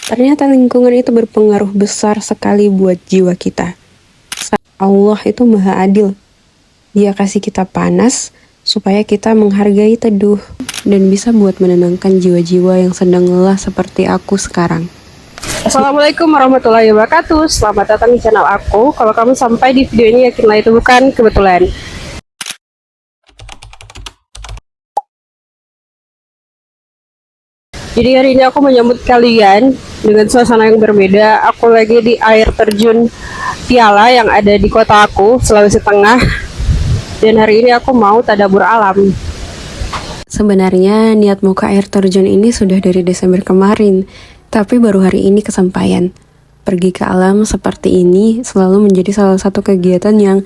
Ternyata lingkungan itu berpengaruh besar sekali buat jiwa kita. Allah itu maha adil. Dia kasih kita panas supaya kita menghargai teduh dan bisa buat menenangkan jiwa-jiwa yang sedang lelah seperti aku sekarang. Assalamualaikum warahmatullahi wabarakatuh. Selamat datang di channel aku. Kalau kamu sampai di video ini, yakinlah itu bukan kebetulan. Jadi hari ini aku menyambut kalian dengan suasana yang berbeda. Aku lagi di air terjun Piala yang ada di kota aku, Sulawesi Tengah. Dan hari ini aku mau tadabbur alam. Sebenarnya niat mau ke air terjun ini sudah dari Desember kemarin, tapi baru hari ini kesampaian. Pergi ke alam seperti ini selalu menjadi salah satu kegiatan yang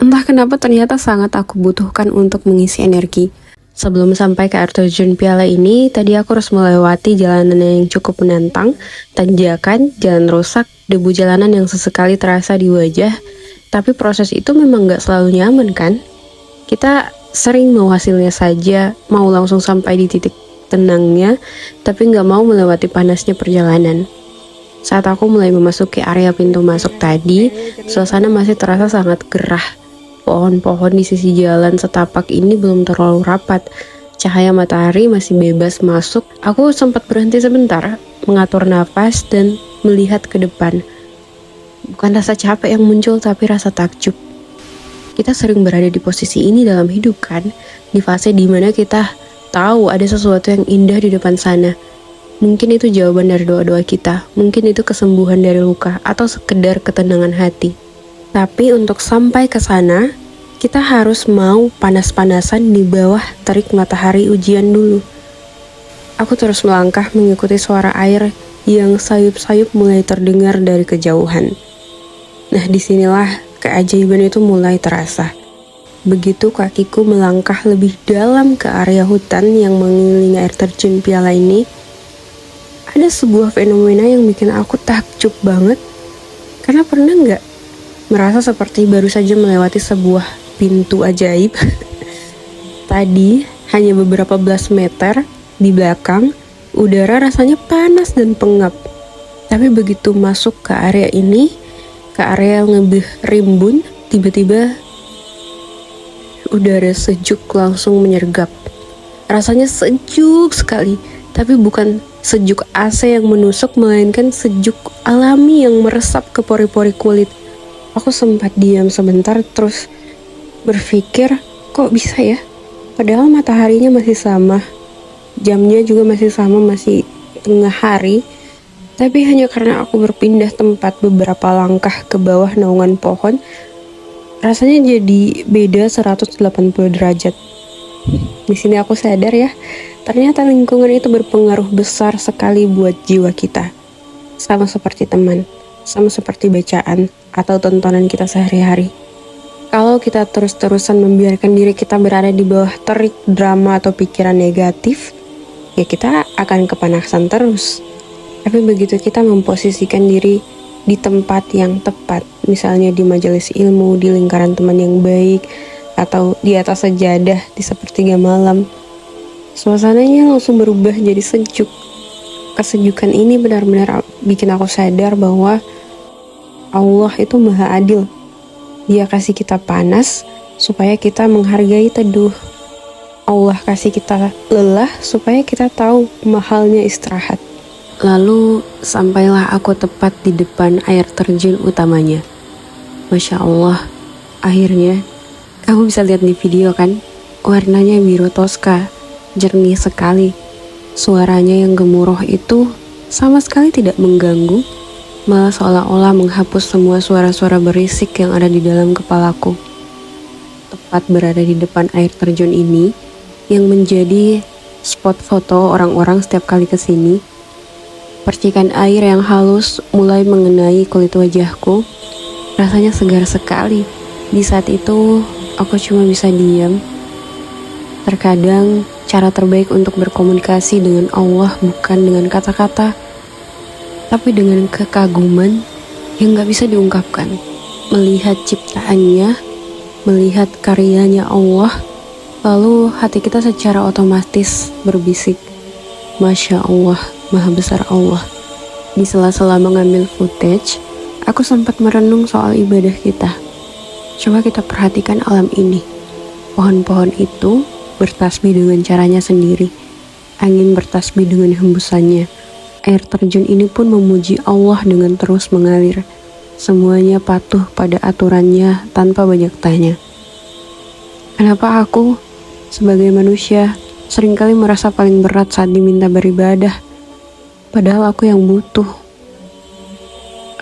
entah kenapa ternyata sangat aku butuhkan untuk mengisi energi. Sebelum sampai ke air terjun Piala ini, tadi aku harus melewati jalanan yang cukup menantang, tanjakan, jalan rusak, debu jalanan yang sesekali terasa di wajah. Tapi proses itu memang gak selalu nyaman kan? Kita sering mau hasilnya saja, mau langsung sampai di titik tenangnya, tapi gak mau melewati panasnya perjalanan. Saat aku mulai memasuki area pintu masuk tadi, suasana masih terasa sangat gerah. Pohon-pohon di sisi jalan setapak ini belum terlalu rapat. Cahaya matahari masih bebas masuk. Aku sempat berhenti sebentar, mengatur nafas dan melihat ke depan. Bukan rasa capek yang muncul, tapi rasa takjub. Kita sering berada di posisi ini dalam hidup kan? Di fase dimana kita tahu ada sesuatu yang indah di depan sana. Mungkin itu jawaban dari doa-doa kita. Mungkin itu kesembuhan dari luka atau sekedar ketenangan hati. Tapi untuk sampai ke sana, kita harus mau panas-panasan di bawah terik matahari ujian dulu. Aku terus melangkah mengikuti suara air yang sayup-sayup mulai terdengar dari kejauhan. Nah, disinilah keajaiban itu mulai terasa. Begitu kakiku melangkah lebih dalam ke area hutan yang mengelilingi air terjun Piala ini, ada sebuah fenomena yang bikin aku takjub banget. Karena pernah nggak merasa seperti baru saja melewati sebuah pintu ajaib? Tadi hanya beberapa belas meter di belakang, udara rasanya panas dan pengap. Tapi begitu masuk ke area ini, ke area yang lebih rimbun, tiba-tiba udara sejuk langsung menyergap. Rasanya sejuk sekali, tapi bukan sejuk AC yang menusuk, melainkan sejuk alami yang meresap ke pori-pori kulit. Aku sempat diam sebentar terus berpikir, kok bisa ya? Padahal mataharinya masih sama, jamnya juga masih sama, masih tengah hari. Tapi hanya karena aku berpindah tempat beberapa langkah ke bawah naungan pohon, rasanya jadi beda 180 derajat. Di sini aku sadar ya, ternyata lingkungan itu berpengaruh besar sekali buat jiwa kita. Sama seperti teman, sama seperti bacaan atau tontonan kita sehari-hari. Kalau kita terus-terusan membiarkan diri kita berada di bawah terik drama atau pikiran negatif, ya kita akan kepanasan terus. Tapi begitu kita memposisikan diri di tempat yang tepat, misalnya di majelis ilmu, di lingkaran teman yang baik, atau di atas sejadah di sepertiga malam, suasananya langsung berubah jadi sejuk. Kesejukan ini benar-benar bikin aku sadar bahwa Allah itu maha adil. Dia kasih kita panas supaya kita menghargai teduh. Allah kasih kita lelah supaya kita tahu mahalnya istirahat. Lalu sampailah aku tepat di depan air terjun utamanya. Masya Allah, akhirnya kamu bisa lihat di video kan? Warnanya biru toska, jernih sekali. Suaranya yang gemuruh itu sama sekali tidak mengganggu, malah seolah-olah menghapus semua suara-suara berisik yang ada di dalam kepalaku. Tepat berada di depan air terjun ini, yang menjadi spot foto orang-orang setiap kali kesini. Percikan air yang halus mulai mengenai kulit wajahku. Rasanya segar sekali. Di saat itu, aku cuma bisa diam. Terkadang, cara terbaik untuk berkomunikasi dengan Allah bukan dengan kata-kata, tapi dengan kekaguman yang gak bisa diungkapkan. Melihat ciptaannya, melihat karyanya Allah, lalu hati kita secara otomatis berbisik, Masya Allah, Maha Besar Allah. Di sela-sela mengambil footage, aku sempat merenung soal ibadah kita. Coba kita perhatikan alam ini. Pohon-pohon itu bertasbih dengan caranya sendiri. Angin bertasbih dengan hembusannya. Air terjun ini pun memuji Allah dengan terus mengalir. Semuanya patuh pada aturannya tanpa banyak tanya. Kenapa aku, sebagai manusia, seringkali merasa paling berat saat diminta beribadah? Padahal aku yang butuh.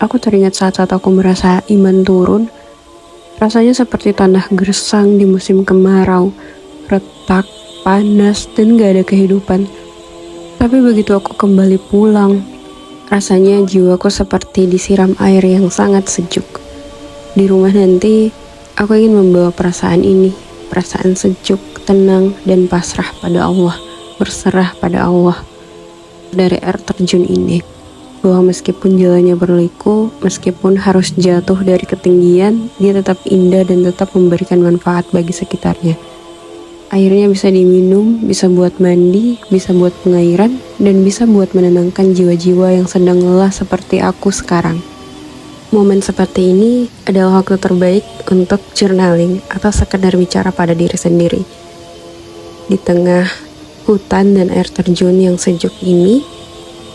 Aku teringat saat-saat aku merasa iman turun. Rasanya seperti tanah gersang di musim kemarau. Retak, panas, dan gak ada kehidupan. Tapi begitu aku kembali pulang, rasanya jiwaku seperti disiram air yang sangat sejuk. Di rumah nanti, aku ingin membawa perasaan ini. Perasaan sejuk, tenang, dan pasrah pada Allah. Berserah pada Allah. Dari air terjun ini, bahwa meskipun jalannya berliku, meskipun harus jatuh dari ketinggian, dia tetap indah dan tetap memberikan manfaat bagi sekitarnya. Airnya bisa diminum, bisa buat mandi, bisa buat pengairan, dan bisa buat menenangkan jiwa-jiwa yang sedang lelah seperti aku sekarang. Momen seperti ini adalah waktu terbaik untuk journaling atau sekedar bicara pada diri sendiri. Di tengah hutan dan air terjun yang sejuk ini,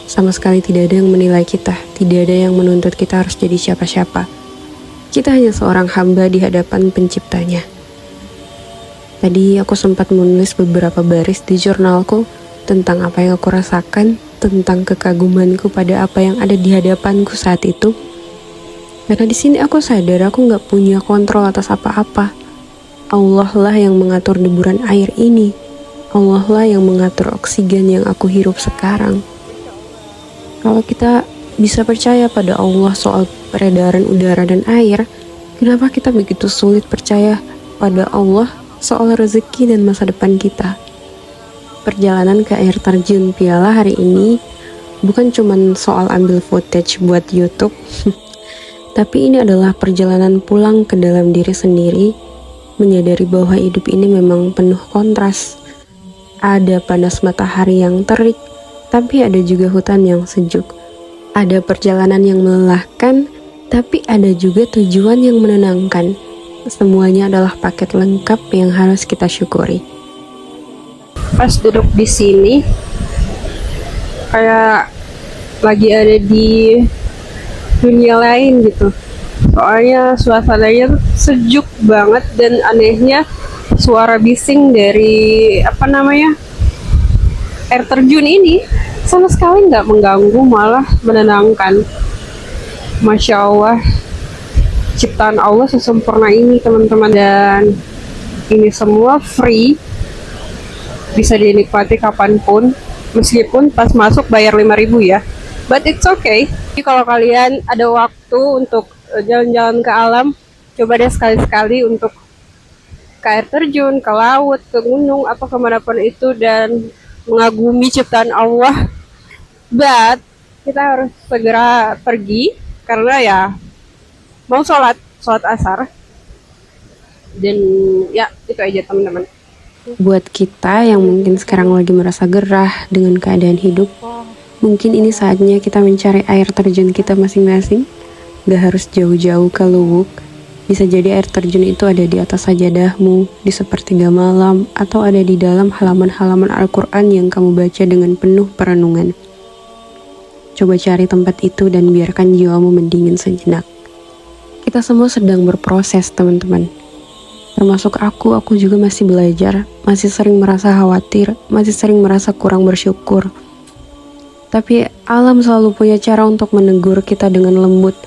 sama sekali tidak ada yang menilai kita, tidak ada yang menuntut kita harus jadi siapa-siapa. Kita hanya seorang hamba di hadapan penciptanya. Tadi aku sempat menulis beberapa baris di jurnalku tentang apa yang aku rasakan, tentang kekagumanku pada apa yang ada di hadapanku saat itu. Karena di sini aku sadar aku nggak punya kontrol atas apa-apa. Allah lah yang mengatur deburan air ini. Allah lah yang mengatur oksigen yang aku hirup sekarang. Kalau kita bisa percaya pada Allah soal peredaran udara dan air, kenapa kita begitu sulit percaya pada Allah soal rezeki dan masa depan kita? Perjalanan ke air terjun Piala hari ini bukan cuma soal ambil footage buat YouTube, tapi ini adalah perjalanan pulang ke dalam diri sendiri, menyadari bahwa hidup ini memang penuh kontras. Ada panas matahari yang terik, tapi ada juga hutan yang sejuk. Ada perjalanan yang melelahkan, tapi ada juga tujuan yang menenangkan. Semuanya adalah paket lengkap yang harus kita syukuri. Pas duduk di sini, kayak lagi ada di dunia lain gitu. Soalnya suasananya tuh sejuk banget dan anehnya suara bising dari air terjun ini sama sekali nggak mengganggu, malah menenangkan. Masya Allah, ciptaan Allah sesempurna ini teman-teman, dan ini semua free, bisa dinikmati kapanpun, meskipun pas masuk bayar 5.000 ya, but it's okay. Jadi kalau kalian ada waktu untuk jalan-jalan ke alam, coba deh sekali-sekali untuk ke air terjun, ke laut, ke gunung, atau kemanapun itu, dan mengagumi ciptaan Allah. But kita harus segera pergi karena ya mau sholat asar. Dan ya itu aja teman-teman. Buat kita yang mungkin sekarang lagi merasa gerah dengan keadaan hidup, mungkin ini saatnya kita mencari air terjun kita masing-masing. Gak harus jauh-jauh ke Luwuk. Bisa jadi air terjun itu ada di atas sajadahmu, di sepertiga malam, atau ada di dalam halaman-halaman Al-Quran yang kamu baca dengan penuh perenungan. Coba cari tempat itu dan biarkan jiwamu mendingin sejenak. Kita semua sedang berproses, teman-teman. Termasuk aku juga masih belajar, masih sering merasa khawatir, masih sering merasa kurang bersyukur. Tapi alam selalu punya cara untuk menegur kita dengan lembut.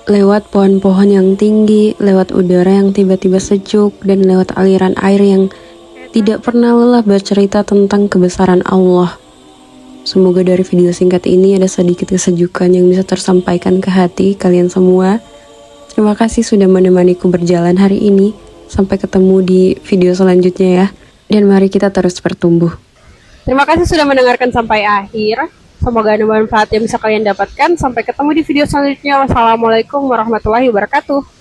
Lewat pohon-pohon yang tinggi, lewat udara yang tiba-tiba sejuk, dan lewat aliran air yang tidak pernah lelah bercerita tentang kebesaran Allah. Semoga dari video singkat ini ada sedikit kesejukan yang bisa tersampaikan ke hati kalian semua. Terima kasih sudah menemaniku berjalan hari ini. Sampai ketemu di video selanjutnya ya. Dan mari kita terus bertumbuh. Terima kasih sudah mendengarkan sampai akhir. Semoga ada manfaat yang bisa kalian dapatkan. Sampai ketemu di video selanjutnya. Wassalamualaikum warahmatullahi wabarakatuh.